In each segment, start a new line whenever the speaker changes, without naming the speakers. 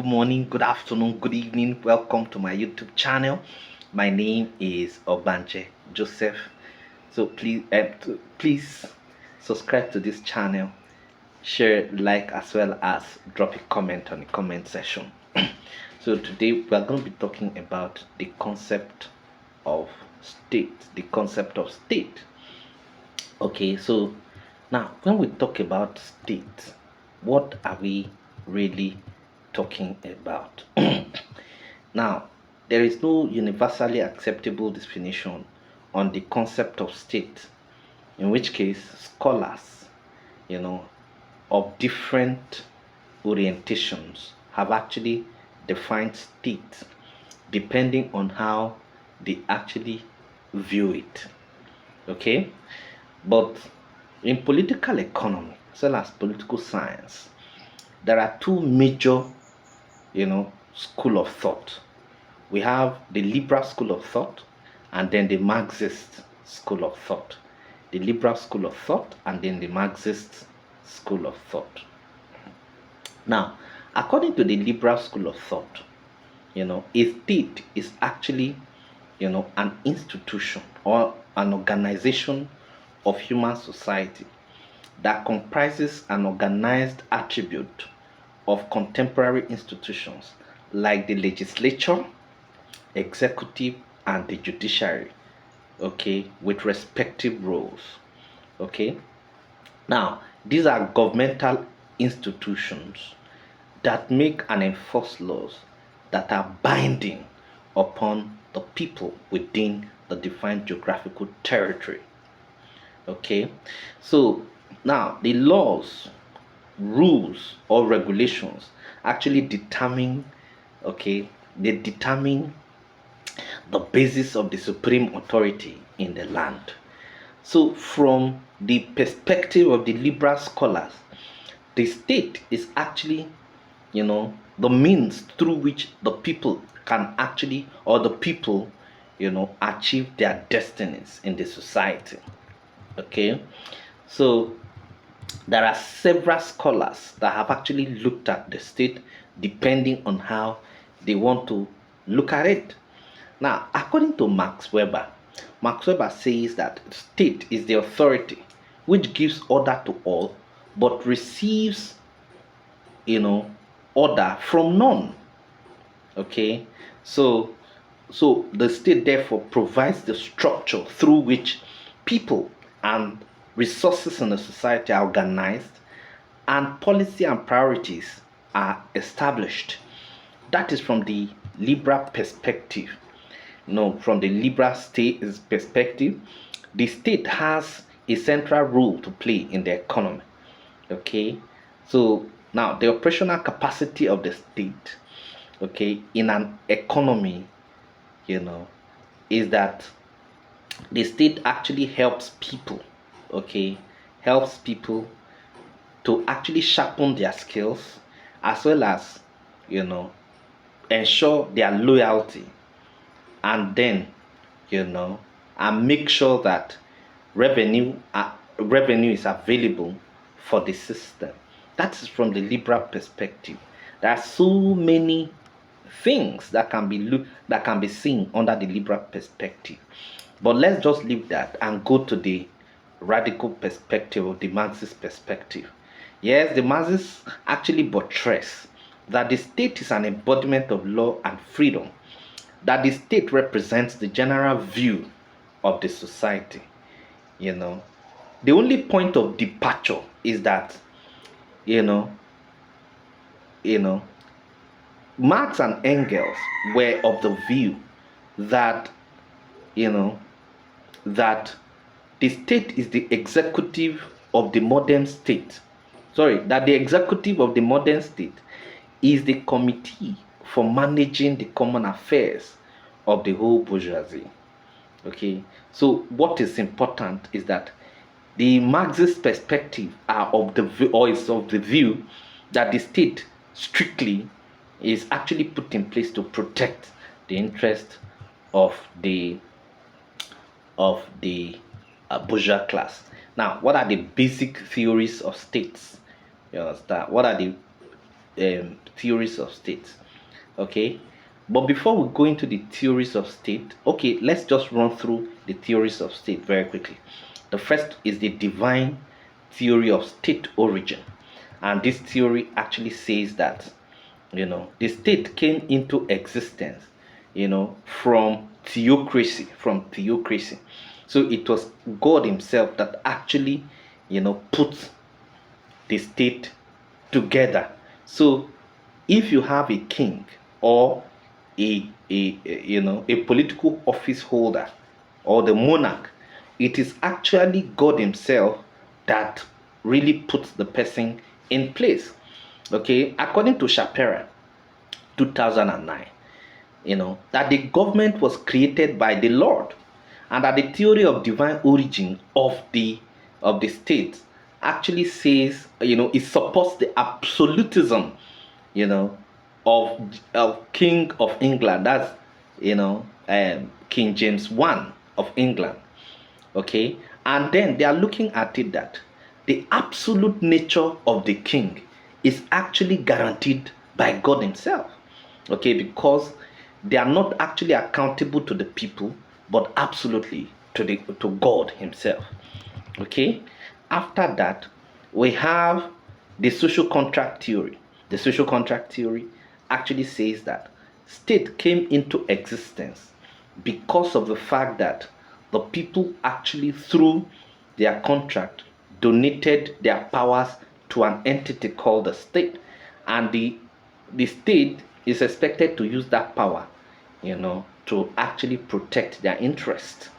morning, good afternoon, good evening. Welcome to my YouTube channel. My name is Ogbanje Joseph. So please subscribe to this channel, share, like, as well as drop a comment on the comment section. So today we are going to be talking about the concept of state. The concept of state. Okay, so now when we talk about state, what are we really talking about? Now, there is no universally acceptable definition on the concept of state, in which case scholars, you know, of different orientations have actually defined state depending on how they actually view it. Okay, but in political economy as well as political science, there are two major, school of thought. We have the liberal school of thought and then the Marxist school of thought. The liberal school of thought and then the Marxist school of thought. Now, according to the liberal school of thought, a state is actually, an institution or an organization of human society that comprises an organized attribute of contemporary institutions like the legislature, executive, and the judiciary, okay, with respective roles. Okay, now these are governmental institutions that make and enforce laws that are binding upon the people within the defined geographical territory. Okay, so now the laws, rules, or regulations actually determine, they determine the basis of the supreme authority in the land. So, from the perspective of the liberal scholars, the state is actually, the means through which the people can actually, or the people, achieve their destinies in the society. Okay, so there are several scholars that have actually looked at the state depending on how they want to look at it. Now, according to Max Weber says that state is the authority which gives order to all but receives, order from none. Okay, so the state therefore provides the structure through which people and resources in the society are organized and policy and priorities are established. That is from the liberal perspective. From the liberal state perspective, the state has a central role to play in the economy. Okay, so now the operational capacity of the state, in an economy, is that the state actually helps people, helps people to actually sharpen their skills as well as, ensure their loyalty, and then, and make sure that revenue is available for the system. That is from the liberal perspective. There are so many things that can be seen under the liberal perspective. But let's just leave that and go to the radical perspective of the Marxist perspective. Yes, the Marxists actually buttress that the state is an embodiment of law and freedom, that the state represents the general view of the society. The only point of departure is that, Marx and Engels were of the view that, that the state is the executive of the modern state. That the executive of the modern state is the committee for managing the common affairs of the whole bourgeoisie. Okay, so what is important is that the Marxist perspective is of the view that the state strictly is actually put in place to protect the interest of the bourgeois class. Now, what are the basic theories of states? You understand? What are the theories of state. Okay, but before we go into the theories of state, okay, let's just run through the theories of state very quickly. The first is the divine theory of state origin, and this theory actually says that the state came into existence from theocracy. So it was God himself that actually put the state together. So if you have a king or a political office holder or the monarch, it is actually God himself that really puts the person in place. Okay, according to Shapira 2009, that the government was created by the Lord, and that the theory of divine origin of the state actually says, it supports the absolutism, you know, of King of England. That's King James I of England. Okay, and then they are looking at it that the absolute nature of the king is actually guaranteed by God himself. Okay, because they are not actually accountable to the people, but absolutely to God himself. Okay, after that we have the social contract theory. The social contract theory actually says that state came into existence because of the fact that the people actually, through their contract, donated their powers to an entity called the state, and the state is expected to use that power to actually protect their interest.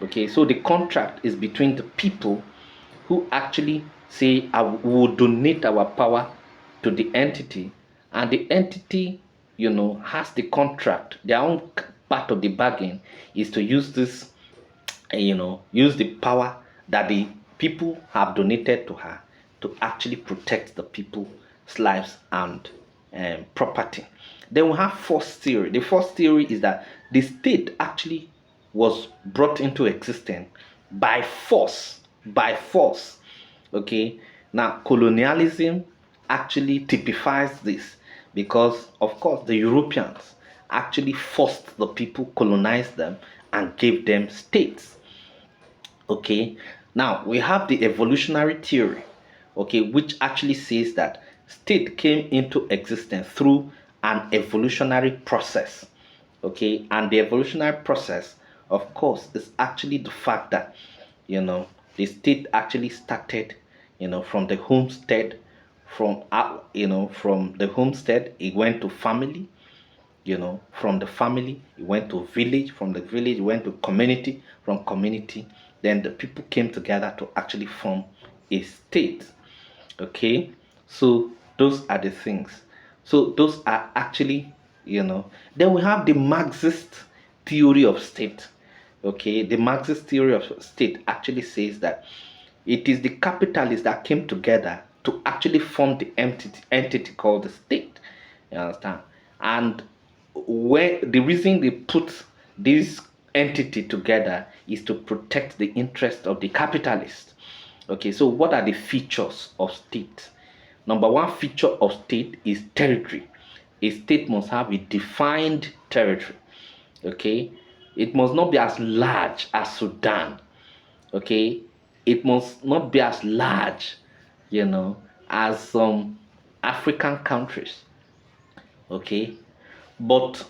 Okay, so the contract is between the people who actually say, I will donate our power to the entity, and the entity has the contract. Their own part of the bargain is to use this, use the power that the people have donated to her to actually protect the people's lives and property. Then we have force theory. The force theory is that the state actually was brought into existence by force. By force. Okay. Now, colonialism actually typifies this because, of course, the Europeans actually forced the people, colonized them, and gave them states. Okay, now we have the evolutionary theory, okay, which actually says that state came into existence through an evolutionary process. Okay, and the evolutionary process, of course, is actually the fact that the state actually started from the homestead. From the homestead it went to family. From the family it went to village. From the village it went to community. From community, then the people came together to actually form a state. Okay, so those are the things. So those are actually, then we have the Marxist theory of state. Okay, the Marxist theory of state actually says that it is the capitalists that came together to actually form the entity called the state. You understand? And the reason they put this entity together is to protect the interest of the capitalists. Okay, so what are the features of state? Number one feature of state is territory. A state must have a defined territory. Okay, it must not be as large as Sudan. Okay, it must not be as large, as some African countries. Okay, but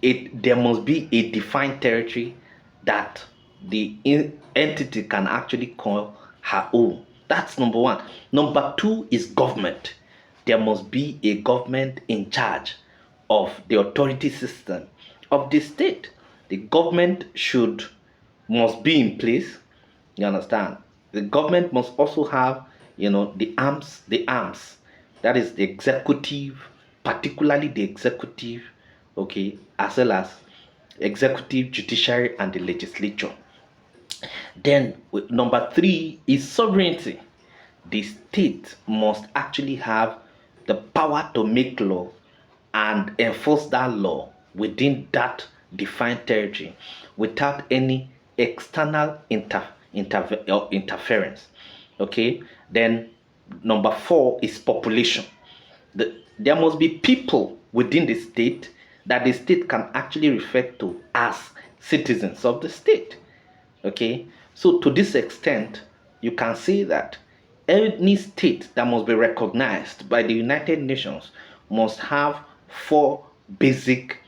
there must be a defined territory that the entity can actually call her own. That's number one. Number two is government. There must be a government in charge of the authority system of the state. The government must be in place. You understand? The government must also have, the arms. That is the executive, particularly the executive, okay, as well as executive, judiciary, and the legislature. Then number three is sovereignty. The state must actually have the power to make law and enforce that law within that defined territory without any external interference. Okay, then number four is population. there must be people within the state that the state can actually refer to as citizens of the state. Okay, so to this extent, you can see that any state that must be recognized by the United Nations must have four basic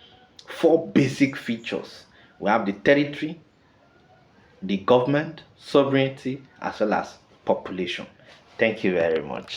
four basic features. We have the territory, the government, sovereignty, as well as population. Thank you very much.